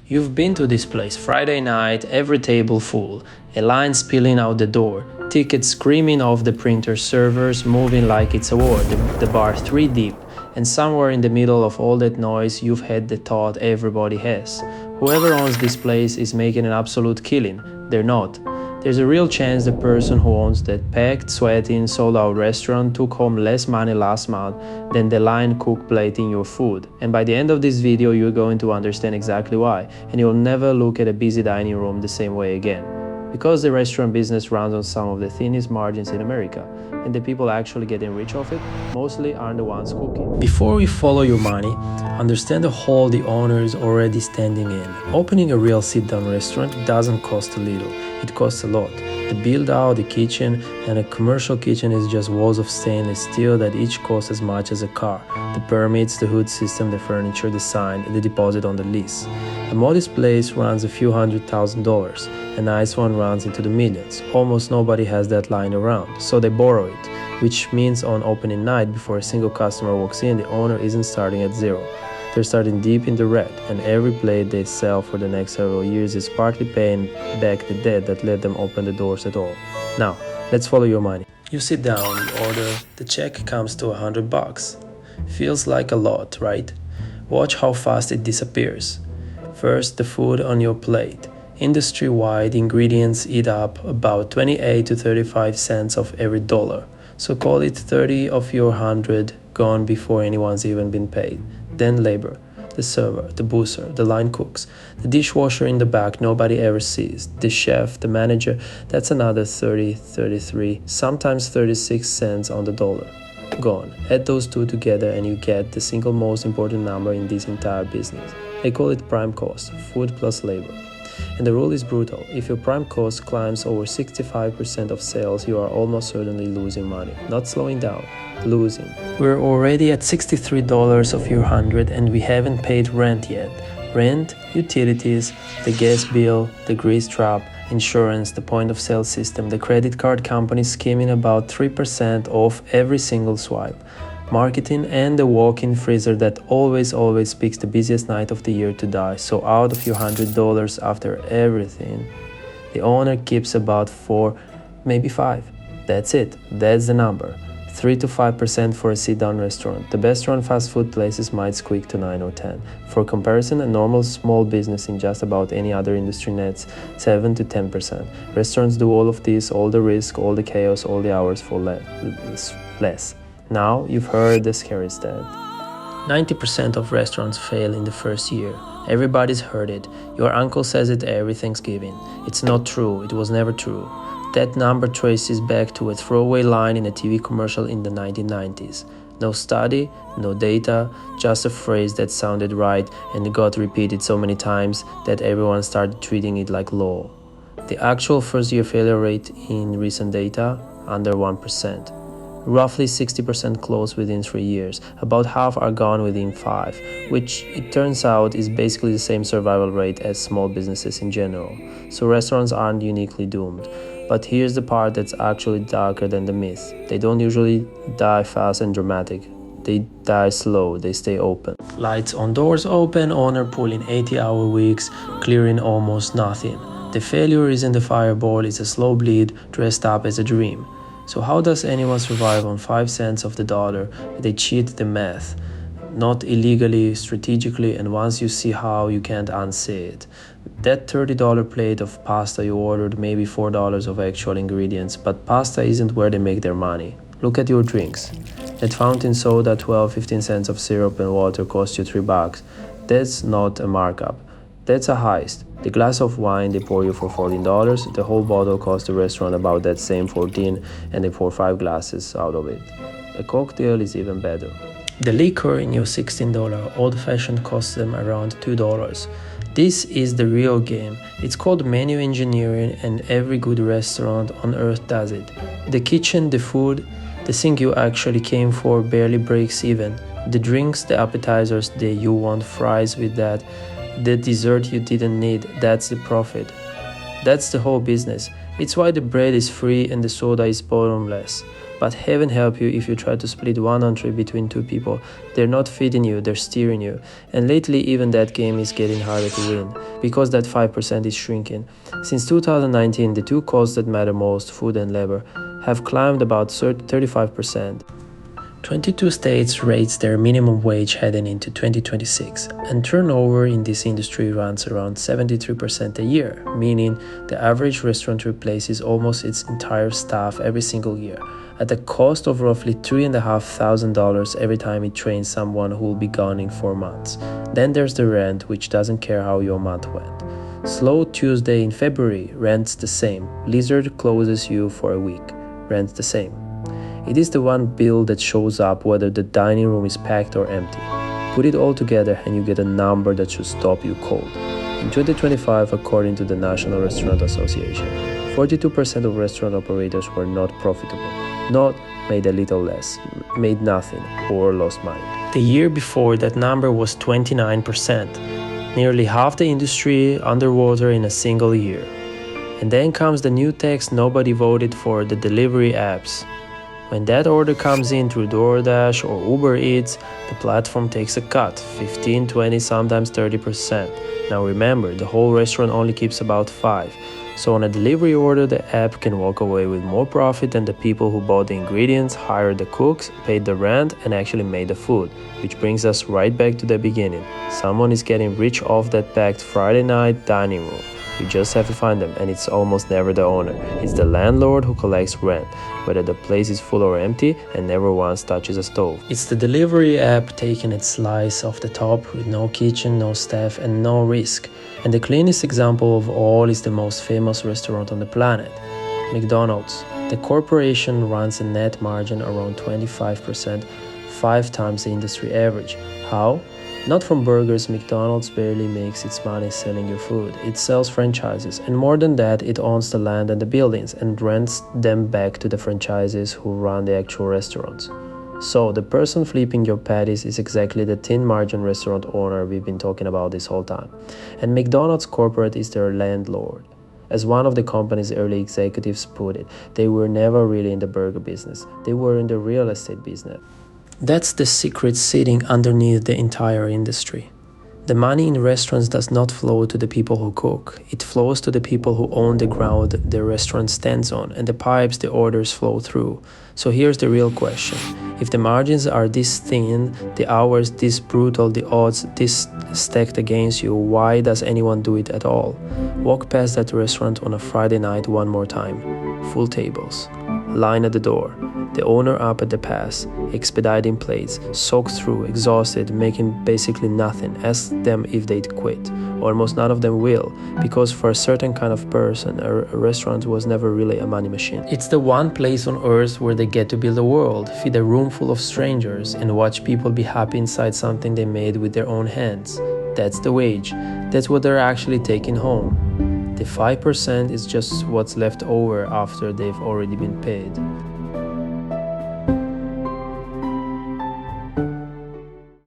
You've been to this place Friday night, every table full, a line spilling out the door, tickets screaming off the printer, servers moving like it's a war, the bar 3 deep, and somewhere in the middle of all that noise you've had the thought everybody has. Whoever owns this place is making an absolute killing. They're not. There's a real chance the person who owns that packed, sweating, sold-out restaurant took home less money last month than the line cook plating your food. And by the end of this video, you're going to understand exactly why, and you'll never look at a busy dining room the same way again. Because the restaurant business runs on some of the thinnest margins in America, and the people actually getting rich off it mostly aren't the ones cooking. Before we follow your money, understand the hole the owner is already standing in. Opening a real sit-down restaurant doesn't cost a little, it costs a lot. The build out, the kitchen, and a commercial kitchen is just walls of stainless steel that each cost as much as a car. The permits, the hood system, the furniture, the sign, the deposit on the lease. A modest place runs a few $100,000. A nice one runs into the millions. Almost nobody has that lying around, so they borrow it, which means on opening night, before a single customer walks in, the owner isn't starting at zero. They're starting deep in the red, and every plate they sell for the next several years is partly paying back the debt that let them open the doors at all. Now, let's follow your money. You sit down, you order, the check comes to $100. Feels like a lot, right? Watch how fast it disappears. First, the food on your plate. Industry-wide, ingredients eat up about 28 to 35 cents of every dollar. So call it 30 of your 100 gone before anyone's even been paid. Then labor, the server, the boozer, the line cooks, the dishwasher in the back nobody ever sees, the chef, the manager, that's another 30, 33, sometimes 36 cents on the dollar. Gone. Add those two together and you get the single most important number in this entire business. They call it prime cost, food plus labor. And the rule is brutal. If your prime cost climbs over 65% of sales, you are almost certainly losing money. Not slowing down, losing. We're already at $63 of your 100 and we haven't paid rent yet. Rent, utilities, the gas bill, the grease trap, insurance, the point of sale system, the credit card company skimming about 3% off every single swipe. Marketing and the walk-in freezer that always picks the busiest night of the year to die. So out of your $100 after everything, the owner keeps about 4, maybe 5. That's it. That's the number. 3 to 5% for a sit-down restaurant. The best-run fast food places might squeak to 9 or 10. For comparison, a normal small business in just about any other industry nets 7 to 10%. Restaurants do all of this, all the risk, all the chaos, all the hours for less. Now you've heard the scary stat. 90% of restaurants fail in the first year. Everybody's heard it. Your uncle says it every Thanksgiving. It's not true. It was never true. That number traces back to a throwaway line in a TV commercial in the 1990s. No study, no data, just a phrase that sounded right and got repeated so many times that everyone started treating it like law. The actual first-year failure rate in recent data, under 1%. Roughly 60% close within 3 years, about half are gone within 5, which it turns out is basically the same survival rate as small businesses in general. So restaurants aren't uniquely doomed. But here's the part that's actually darker than the myth. They don't usually die fast and dramatic. They die slow, they stay open. Lights on, doors open, owner pulling 80-hour weeks, clearing almost nothing. The failure isn't a fireball, it's a slow bleed dressed up as a dream. So how does anyone survive on 5 cents of the dollar? They cheat the math. Not illegally, strategically, and once you see how, you can't unsee it. That $30 plate of pasta you ordered, maybe $4 of actual ingredients, but pasta isn't where they make their money. Look at your drinks. That fountain soda, 12-15 cents of syrup and water cost you $3. That's not a markup. That's a heist. The glass of wine they pour you for $14, the whole bottle costs the restaurant about that same $14 and they pour 5 glasses out of it. A cocktail is even better. The liquor in your $16 old-fashioned costs them around $2. This is the real game. It's called menu engineering and every good restaurant on earth does it. The kitchen, the food, the thing you actually came for barely breaks even. The drinks, the appetizers, you want fries with that. The dessert you didn't need, that's the profit. That's the whole business. It's why the bread is free and the soda is bottomless. But heaven help you if you try to split one entree between two people. They're not feeding you, they're steering you. And lately even that game is getting harder to win, because that 5% is shrinking. Since 2019, the two costs that matter most, food and labor, have climbed about 35%. 22 states raised their minimum wage heading into 2026, and turnover in this industry runs around 73% a year, meaning the average restaurant replaces almost its entire staff every single year, at the cost of roughly $3,500 every time it trains someone who will be gone in 4 months. Then there's the rent, which doesn't care how your month went. Slow Tuesday in February, rent's the same. Blizzard closes you for a week, rent's the same. It is the one bill that shows up whether the dining room is packed or empty. Put it all together and you get a number that should stop you cold. In 2025, according to the National Restaurant Association, 42% of restaurant operators were not profitable, not made a little less, made nothing, or lost money. The year before, that number was 29%. Nearly half the industry underwater in a single year. And then comes the new tax nobody voted for, the delivery apps. When that order comes in through DoorDash or Uber Eats, the platform takes a cut, 15, 20, sometimes 30%. Now remember, the whole restaurant only keeps about 5%. So on a delivery order, the app can walk away with more profit than the people who bought the ingredients, hired the cooks, paid the rent, and actually made the food. Which brings us right back to the beginning. Someone is getting rich off that packed Friday night dining room. You just have to find them, and it's almost never the owner. It's the landlord who collects rent, whether the place is full or empty, and never once touches a stove. It's the delivery app taking its slice off the top with no kitchen, no staff, and no risk. And the cleanest example of all is the most famous restaurant on the planet, McDonald's. The corporation runs a net margin around 25%, 5 times the industry average. How? Not from burgers. McDonald's barely makes its money selling your food. It sells franchises, and more than that, it owns the land and the buildings and rents them back to the franchises who run the actual restaurants. So the person flipping your patties is exactly the thin margin restaurant owner we've been talking about this whole time. And McDonald's corporate is their landlord. As one of the company's early executives put it, they were never really in the burger business. They were in the real estate business. That's the secret sitting underneath the entire industry. The money in restaurants does not flow to the people who cook. It flows to the people who own the ground the restaurant stands on and the pipes the orders flow through. So here's the real question. If the margins are this thin, the hours this brutal, the odds this stacked against you, why does anyone do it at all? Walk past that restaurant on a Friday night one more time. Full tables. Line at the door. The owner up at the pass, expediting plates, soaked through, exhausted, making basically nothing. Ask them if they'd quit. Almost none of them will, because for a certain kind of person, a restaurant was never really a money machine. It's the one place on earth where they get to build a world, feed a room full of strangers, and watch people be happy inside something they made with their own hands. That's the wage. That's what they're actually taking home. The 5% is just what's left over after they've already been paid.